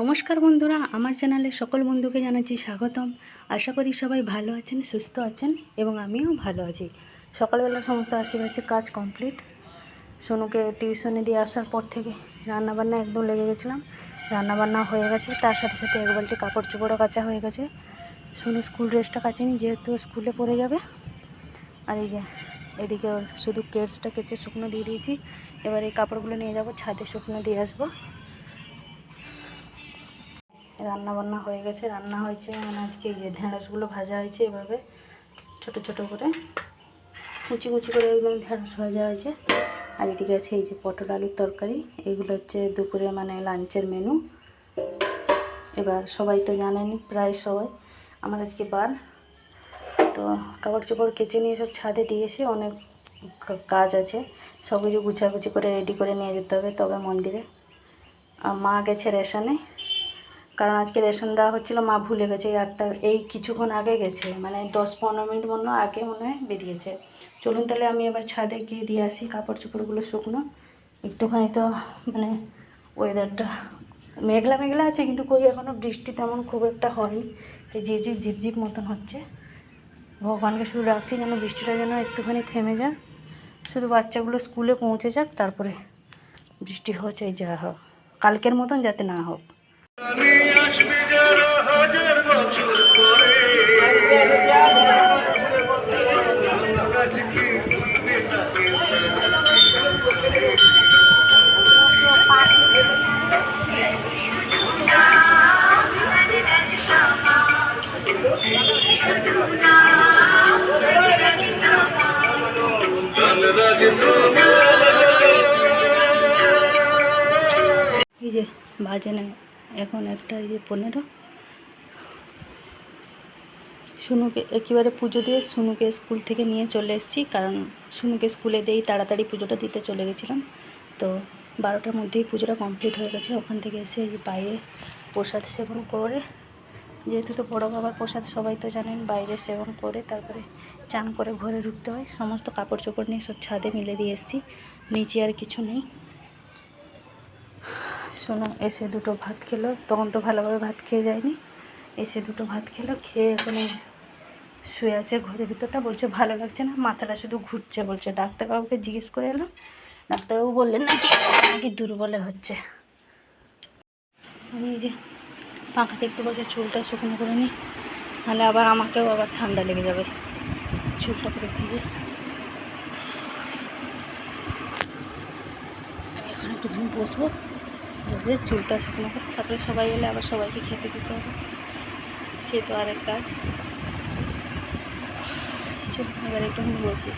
নমস্কার বন্ধুরা, আমার চ্যানেলে সকল বন্ধুকে জানাচ্ছি স্বাগতম। আশা করি সবাই ভালো আছেন, সুস্থ আছেন এবং আমিও ভালো আছি। সকালবেলা সমস্ত আশেপাশে কাজ কমপ্লিট। সোনুকে টিউশনে দিয়ে আসার পর থেকে রান্নাবান্না একদম লেগে গেছিলাম। রান্নাবান্না হয়ে গেছে, তার সাথে সাথে এক বালতি কাপড় চোপড়ও কাচা হয়ে গেছে। সোনু স্কুল ড্রেসটা কাচেনি, যেহেতু স্কুলে পরে যাবে। আর এই যে এদিকে ওর শুধু কেটসটা কেচে শুকনো দিয়ে দিয়েছি। এবার এই কাপড়গুলো নিয়ে যাব ছাদে, শুকনো দিয়ে আসবো। রান্না বান্না হয়ে গেছে, রান্না হয়েছে মানে আজকে এই যে ঢেঁড়সগুলো ভাজা হয়েছে এভাবে ছোট ছোট করে, কুচি কুচি করে একদম ঢেঁড়স ভাজা হয়েছে। আর এদিকে আছে এই যে পটল আলুর তরকারি। এগুলো হচ্ছে দুপুরে মানে লাঞ্চের মেনু। এবার সবাই তো জানেনি, প্রায় সবাই, আমার আজকে বার। তো কাপড় চোপড় কেচে নিয়ে সব ছাদে দিয়েছি। অনেক কাজ আছে, সব কিছু গুছাগুছি করে রেডি করে নিয়ে যেতে হবে তবে মন্দিরে। আর মা গেছে রেশনে, কারণ আজকে রেশন দেওয়া হচ্ছিলো, মা ভুলে গেছে। এই কিছুক্ষণ আগে গেছে, মানে 10-15 মিনিট মনে আগে মনে হয় বেরিয়েছে। চলুন তাহলে আমি এবার ছাদে গিয়ে দিয়ে আসি কাপড় চোপড়গুলো শুকনো। একটুখানি তো মানে ওয়েদারটা মেঘলা মেঘলা আছে, কিন্তু কই এখনও বৃষ্টি তেমন খুব একটা হয়নি। এই ঝিপঝিপ ঝিপঝিপ মতন হচ্ছে। ভগবানকে শুধু রাখছি যেন বৃষ্টিটা যেন একটুখানি থেমে যাক, শুধু বাচ্চাগুলো স্কুলে পৌঁছে যাক, তারপরে বৃষ্টি হচ্ছে যা হোক, কালকের মতন যাতে না হোক। এই যে বাজে না এখন একটা, এই যে 15। সুনুকে একেবারে পুজো দিয়ে সুনুকে স্কুল থেকে নিয়ে চলে এসেছি, কারণ সুনুকে স্কুলে দিয়েই তাড়াতাড়ি পুজোটা দিতে চলে গেছিলাম। তো 12টার মধ্যেই পুজোটা কমপ্লিট হয়ে গেছে। ওখান থেকে এসে এই বাইরে প্রসাদ সেবন করে, যেহেতু তো বড়ো বাবার প্রসাদ সবাই তো জানেন, বাইরে সেবন করে তারপরে চান করে ঘরে ঢুকতে হয়। সমস্ত কাপড় চোপড় নিয়ে সব ছাদে মিলে দিয়ে এসেছি, নিচে আর কিছু নেই। সোনু এসে দুটো ভাত খেলো, তখন তো ভালোভাবে ভাত খেয়ে যায়নি। এসে দুটো ভাত খেলো, খেয়ে এখন শুয়ে আছে ঘরের ভিতরটা। বলছে ভালো লাগছে না, মাথাটা শুধু ঘুরছে বলছে। ডাক্তারবাবুকে জিজ্ঞেস করে এলাম, ডাক্তারবাবু বললেন নাকি দুর্বলে হচ্ছে। আমি এই যে পাখাতে একটু বসে চুলটা শুকনো করে নিই, নাহলে আমাকেও আবার ঠান্ডা লেগে যাবে। চুলটা করে ভিজে আমি এখন একটুখানি বসবো, বসে চুলটা শুকনো করে তারপরে সবাই এলে আবার সবাইকে খেতে দিতে হবে, সে তো আরেক কাজ। চল এবার একটুখানি বসি।